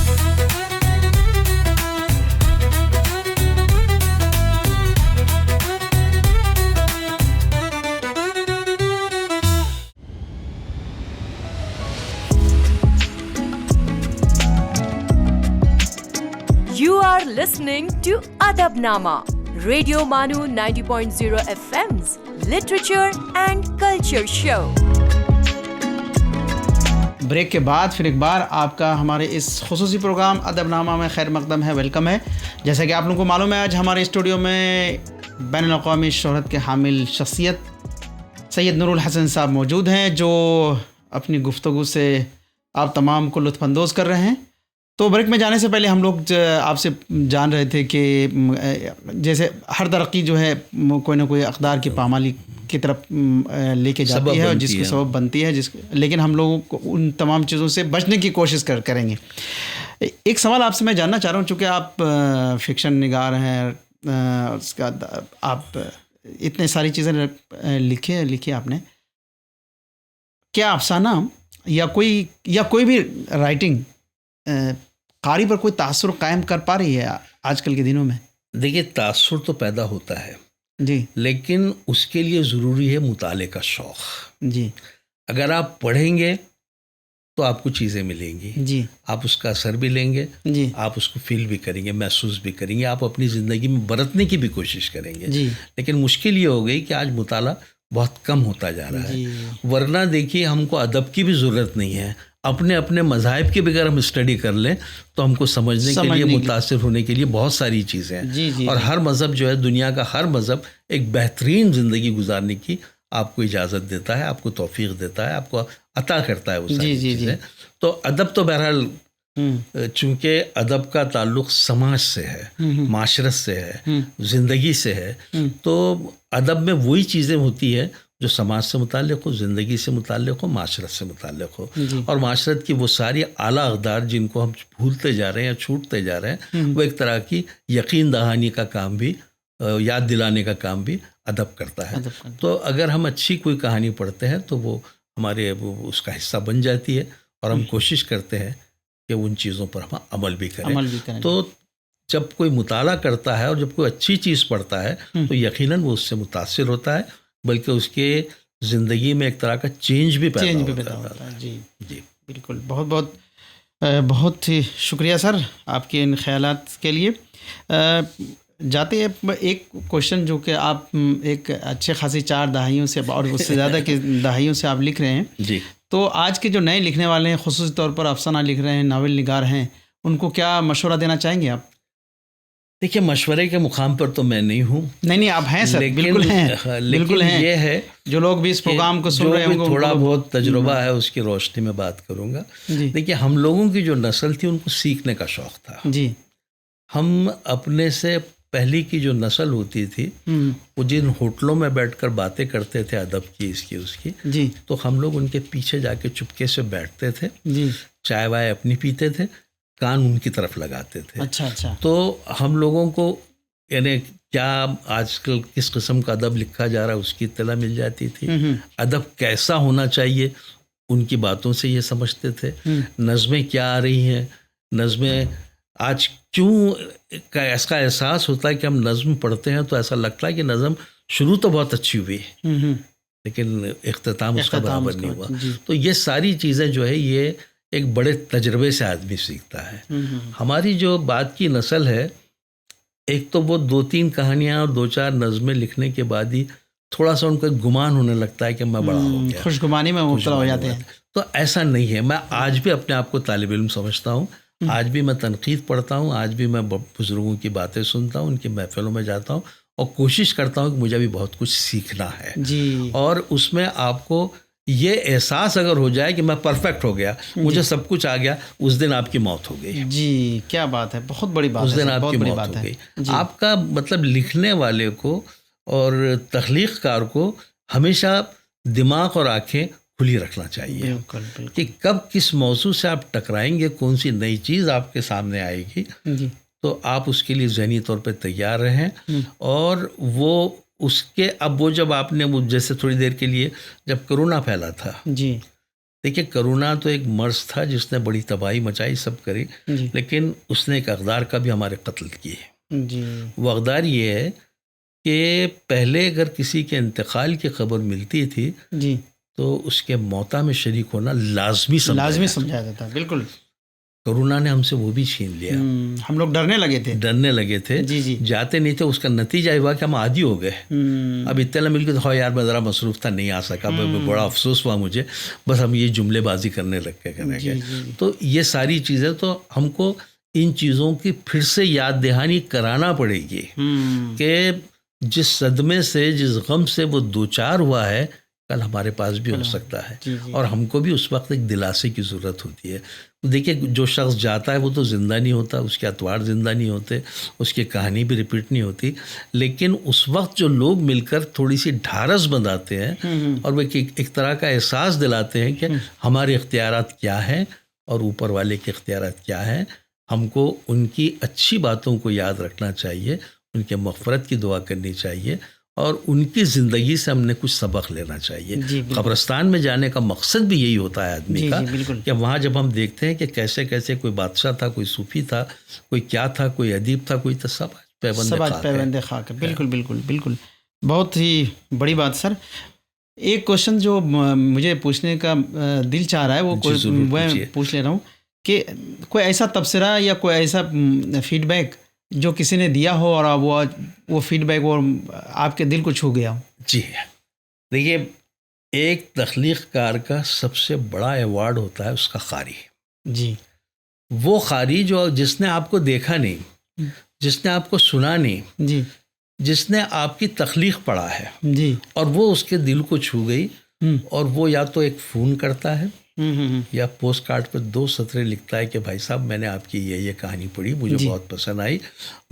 You are listening to Adabnama, Radio Manu 90.0 FM's Literature and Culture Show. Break के बाद फिर एक बार आपका हमारे इस खुसूसी प्रोग्राम अदबनामा में खैर मकदम है, वेलकम है। जैसा कि आप लोगों को मालूम है, आज हमारे स्टूडियो में बैनुल-अक़वामी शोहरत के हामिल शख्सियत सैयद नूरुल हसन साहब मौजूद हैं, जो अपनी गुफ्तगू से आप तमाम को लुत्फ़अंदोज़ कर रहे हैं। तो ब्रेक में जाने से पहले हम लोग आपसे जान रहे थे कि जैसे हर तरक्की जो है कोई ना कोई अक़दार की पामाली की तरफ लेके जाती है और जिसकी सबब बनती है, लेकिन हम लोगों को उन तमाम चीज़ों से बचने की कोशिश करेंगे। एक सवाल आपसे मैं जानना चाह रहा हूँ, चूँकि आप फ़िक्शन निगार हैं, उसका आप इतने सारी चीज़ें लिखी आपने, क्या अफसाना या कोई भी राइटिंग कारी पर कोई तासुर कायम कर पा रही है आजकल के दिनों में? देखिए, तासुर तो पैदा होता है जी, लेकिन उसके लिए ज़रूरी है मुताले का शौक़। जी, अगर आप पढ़ेंगे तो आपको चीज़ें मिलेंगी जी आप उसका असर भी लेंगे जी आप उसको फील भी करेंगे महसूस भी करेंगे आप अपनी ज़िंदगी में बरतने की भी कोशिश करेंगे जी लेकिन मुश्किल ये हो गई कि आज मुताला बहुत कम होता जा रहा जी है वरना देखिए हमको अदब की भी ज़रूरत नहीं है अपने अपने मज़ाहिब की भी अगर हम स्टडी कर लें तो हमको समझने के लिए मुतासिर होने के लिए बहुत सारी चीज़ें हैं जी जी और हर मज़हब जो है दुनिया का हर मज़हब एक बेहतरीन ज़िंदगी गुजारने की आपको इजाज़त देता है आपको तौफीक देता है आपको अता करता है वो सारी चीज़ें तो अदब तो बहरहाल चूँकि अदब का ताल्लुक़ समाज से है माशरत से है ज़िंदगी से है तो अदब में वही चीज़ें होती है जो समाज से मुताल्लिक़ हो ज़िंदगी से मुताल्लिक़ हो माशरत से मुताल्लिक़ हो और माशरत की वो सारी आला अक़दार जिनको हम भूलते जा रहे हैं या छूटते जा रहे हैं वो एक तरह की यकीन दहानी का काम भी याद दिलाने का काम भी अदब करता है तो अगर हम अच्छी कोई कहानी पढ़ते हैं तो वो हमारे उसका हिस्सा बन जाती है और हम कोशिश करते हैं कि उन चीज़ों पर हम अमल भी करें तो जब कोई मुताला करता है और जब कोई अच्छी चीज़ पढ़ता है तो यकीनन वो उससे मुतासिर होता है बल्कि उसके ज़िंदगी में एक तरह का चेंज भी पैदा होता है जी जी बिल्कुल बहुत बहुत बहुत ही शुक्रिया सर आपके इन ख्यालात के लिए जाते एक क्वेश्चन जो कि आप एक अच्छे खासी 4 दहाइयों से और उससे ज़्यादा के दहाइयों से आप लिख रहे हैं जी तो आज के जो नए लिखने वाले हैं ख़ुसूसी तौर पर अफसाना लिख रहे हैं नावल निगार हैं उनको क्या मशवरा देना चाहेंगे आप देखिए मशवरे के मुकाम पर तो मैं नहीं हूँ नहीं आप हैं सर बिल्कुल हैं बिल्कुल हैं ये है जो लोग भी इस प्रोग्राम को सुन रहे हैं थोड़ा बहुत तजुर्बा है उसकी रोशनी में बात करूँगा देखिए हम लोगों की जो नस्ल थी उनको सीखने का शौक़ था जी हम अपने से पहले की जो नस्ल होती थी वो जिन होटलों में बैठकर बातें करते थे अदब की इसकी उसकी जी तो हम लोग उनके पीछे जाके चुपके से बैठते थे जी चाय वाय अपनी पीते थे कान उनकी तरफ लगाते थे अच्छा तो हम लोगों को यानी क्या आजकल किस किस्म का अदब लिखा जा रहा है उसकी इत्तला मिल जाती थी अदब कैसा होना चाहिए उनकी बातों से ये समझते थे नज़में क्या आ रही हैं नज़में आज क्यों का इसका एहसास होता है कि हम नज़्म पढ़ते हैं तो ऐसा लगता है कि नज़म शुरू तो बहुत अच्छी हुई लेकिन इख्तिताम उसका बराबर नहीं हुआ तो ये सारी चीज़ें जो है ये एक बड़े तजर्बे से आदमी सीखता है हमारी जो बात की नस्ल है एक तो वो 2-3 कहानियाँ और 2-4 नज़में लिखने के बाद ही थोड़ा सा उनको गुमान होने लगता है कि मैं बड़ा हो गया खुशगुमानी में मुब्तला हो जाते हैं तो ऐसा नहीं है मैं आज भी अपने आप को तालिब इल्म समझता हूँ आज भी मैं तनकीद पढ़ता हूँ आज भी मैं बुज़ुर्गों की बातें सुनता हूँ उनकी महफ़िलों में जाता हूँ और कोशिश करता हूँ कि मुझे भी बहुत कुछ सीखना है जी और उसमें आपको ये एहसास अगर हो जाए कि मैं परफेक्ट हो गया मुझे सब कुछ आ गया उस दिन आपकी मौत हो गई जी क्या बात है बहुत बड़ी बात उस दिन आपकी मौत हो गई आपका मतलब लिखने वाले को और तख्लीक़कार को हमेशा दिमाग और आँखें खुली रखना चाहिए कि कब किस मौजू से आप टकराएंगे कौन सी नई चीज़ आपके सामने आएगी तो आप उसके लिए ज़हनी तौर पे तैयार रहें और वो उसके अब वो जब आपने वो जैसे थोड़ी देर के लिए जब कोरोना फैला था जी देखिए कोरोना तो एक मर्ज था जिसने बड़ी तबाही मचाई सब करी लेकिन उसने एक अक़दार का भी हमारे कत्ल किए जी वो अक़दार ये है कि पहले अगर किसी के इंतकाल की खबर मिलती थी जी तो उसके मौता में शरीक होना लाजमी समझाया जाता है बिल्कुल कोरोना ने हमसे वो भी छीन लिया हम लोग डरने लगे थे जी जी जाते नहीं थे उसका नतीजा हुआ कि हम आदी हो गए अब इतना मिलकर तो यार मैं ज़रा मसरूफ़ था नहीं आ सका बड़ा अफसोस हुआ मुझे बस हम ये जुमलेबाजी करने लग के तो ये सारी चीज़ें तो हमको इन चीज़ों की फिर से याद दहानी कराना पड़ेगी कि जिस सदमे से जिस गम से वो दो चार हुआ है कल हमारे पास भी हो सकता है और हमको भी उस वक्त एक दिलासे की ज़रूरत होती है। देखिए जो शख्स जाता है वो तो ज़िंदा नहीं होता, उसके अतवार ज़िंदा नहीं होते, उसकी कहानी भी रिपीट नहीं होती, लेकिन उस वक्त जो लोग मिलकर थोड़ी सी ढारस बंधाते हैं और वो एक तरह का एहसास दिलाते हैं कि हमारे इख्तियारात क्या हैं और ऊपर वाले के इख्तियारात क्या हैं। हमको उनकी अच्छी बातों को याद रखना चाहिए, उनके मग़फ़रत की दुआ करनी चाहिए और उनकी ज़िंदगी से हमने कुछ सबक लेना चाहिए। कब्रिस्तान में जाने का मकसद भी यही होता है आदमी का कि वहाँ जब हम देखते हैं कि कैसे कैसे कोई बादशाह था, कोई सूफ़ी था, कोई क्या था, कोई अदीब था, कोई तो सब पैबंद खाक। बिल्कुल बिल्कुल बिल्कुल, बहुत ही बड़ी बात सर। एक क्वेश्चन जो मुझे पूछने का दिल चाह रहा है वो जी, जरूर मैं पूछिए। पूछ ले रहा हूँ कि कोई ऐसा तबसरा या कोई ऐसा फीडबैक जो किसी ने दिया हो और वो फीडबैक वो आपके दिल को छू गया हो। जी देखिए, एक तख्लीक़कार का सबसे बड़ा अवार्ड होता है उसका कारी। जी। वो कारी जो जिसने आपको देखा नहीं, जिसने आपको सुना नहीं, जी। जिसने आपकी तख्लीक़ पढ़ा है जी। और वो उसके दिल को छू गई, और वो या तो एक फ़ोन करता है या पोस्ट कार्ड पर 2 सतरें लिखता है कि भाई साहब मैंने आपकी ये कहानी पढ़ी, मुझे बहुत पसंद आई,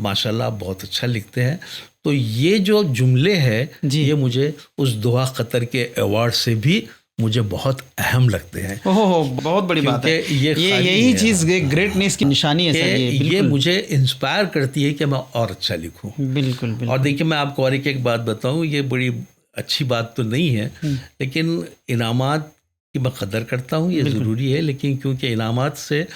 माशाल्लाह आप बहुत अच्छा लिखते हैं। तो ये जो जुमले हैं ये मुझे उस दुआ क़तर के अवार्ड से भी मुझे बहुत अहम लगते हैं। ओहो, बहुत बड़ी बात है। ये यही चीज़ ग्रेटनेस की निशानी है सर। ये मुझे इंस्पायर करती है कि मैं और अच्छा लिखूं। बिल्कुल बिल्कुल। और देखिए, मैं आपको और एक बात बताऊं, ये बड़ी अच्छी बात तो नहीं है, लेकिन इनामात की मैं कदर करता हूं, ये ज़रूरी है, लेकिन क्योंकि इनामात से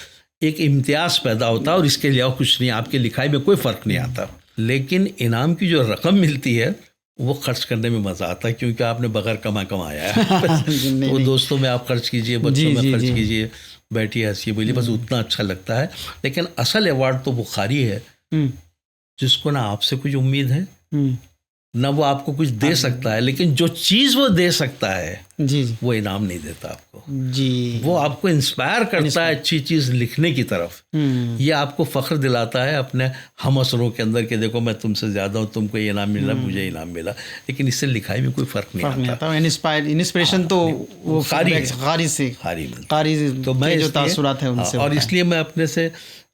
एक इम्तियाज़ पैदा होता है और इसके लिए कुछ नहीं, आपकी लिखाई में कोई फ़र्क नहीं आता। लेकिन इनाम की जो रकम मिलती है वो खर्च करने में मज़ा आता है, क्योंकि आपने बगैर कमाया है। वो दोस्तों में आप खर्च कीजिए, बच्चों में खर्च कीजिए, बैठिए हंसिए बोलिए, बस उतना अच्छा लगता है। लेकिन असल अवार्ड तो वो कारी है जिसको ना आपसे कुछ उम्मीद है, ना वो आपको कुछ दे सकता है, लेकिन जो चीज़ वो दे सकता है जी वो इनाम नहीं देता आपको। जी। वो आपको इंस्पायर करता है अच्छी चीज़ लिखने की तरफ। ये आपको फ़ख्र दिलाता है अपने हम असरों के अंदर कि देखो मैं तुमसे ज़्यादा हूँ, तुमको ये इनाम मिला, मुझे इनाम मिला। लेकिन इससे लिखाई में कोई फ़र्क नहीं आता। इंस्पिरेशन तो वो कारी तो मैं जो तासुरात है उनसे। और इसलिए मैं अपने से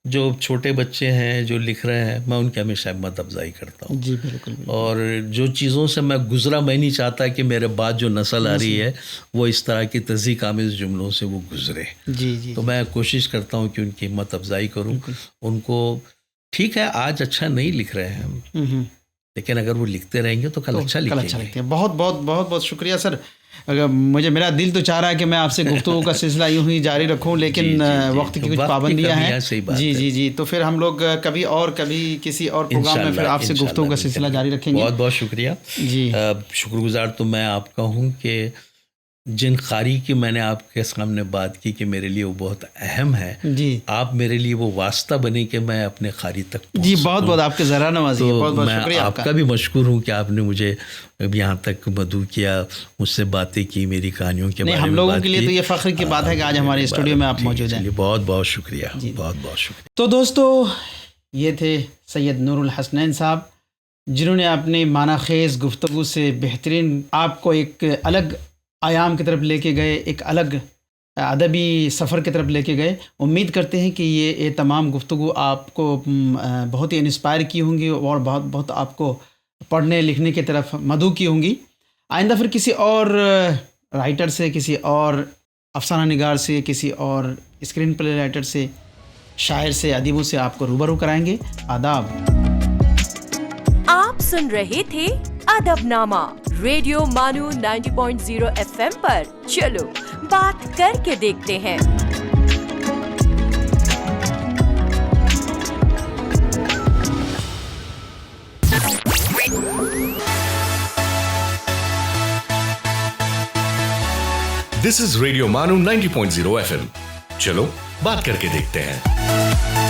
जो छोटे बच्चे हैं जो लिख रहे हैं, मैं उनकी हमेशा हिम्मत अफजाई करता हूँ। जी बिल्कुल। और जो चीज़ों से मैं गुजरा, मैं नहीं चाहता कि मेरे बाद जो नस्ल आ रही है वो इस तरह की तज़ीक़ आमेज़ जुमलों से वो गुजरे। जी जी। तो मैं कोशिश करता हूँ कि उनकी हिम्मत अफजाई करूँ। उनको ठीक है आज अच्छा नहीं लिख रहे हैं हम, लेकिन अगर वो लिखते रहेंगे तो कल अच्छा लिखेंगे। बहुत बहुत बहुत बहुत शुक्रिया सर। अगर मेरा दिल तो चाह रहा है कि मैं आपसे गुफ्तगू का सिलसिला यूं ही जारी रखूं, लेकिन वक्त की कुछ पाबंदियां हैं। जी। तो फिर हम लोग कभी किसी और प्रोग्राम में फिर आपसे गुफ्तगू का सिलसिला जारी रखेंगे। बहुत बहुत शुक्रिया जी। शुक्रगुजार तो मैं आपका हूँ कि जिन कारी की मैंने आपके सामने बात की कि मेरे लिए वो बहुत अहम है जी, आप मेरे लिए वो वास्ता बने कि मैं अपने कारी तक जी। बहुत बहुत आपके ज़रा नवाज़ी है। बहुत बहुत शुक्रिया आपका भी मशकूर हूँ कि आपने मुझे यहाँ तक मदऊ किया, मुझसे बातें की, मेरी कहानियों के बारे में। हम लोगों के लिए तो ये फ़ख्र की बात है कि आज हमारे स्टूडियो में आप मौजूद हैं। बहुत बहुत शुक्रिया, बहुत बहुत शुक्रिया। तो दोस्तों, ये थे सैयद नूरुल हसनैन साहब, जिन्होंने अपने मानाखेज़ गुफ्तगू से बेहतरीन आपको एक अलग आयाम की तरफ लेके गए, एक अलग अदबी सफ़र की तरफ लेके गए। उम्मीद करते हैं कि ये तमाम गुफ्तगू आपको बहुत ही इंस्पायर की होंगी और बहुत बहुत आपको पढ़ने लिखने की तरफ मदऊ की होंगी। आइंदा फिर किसी और राइटर से, किसी और अफसाना निगार से, किसी और स्क्रीन प्ले राइटर से, शायर से, अदीबों से आपको रूबरू कराएंगे। आदाब। आप सुन रहे थे अदबनामा रेडियो मानू 90.0 FM पर। चलो बात करके देखते हैं। दिस इज रेडियो मानू 90.0 FM। चलो बात करके देखते हैं।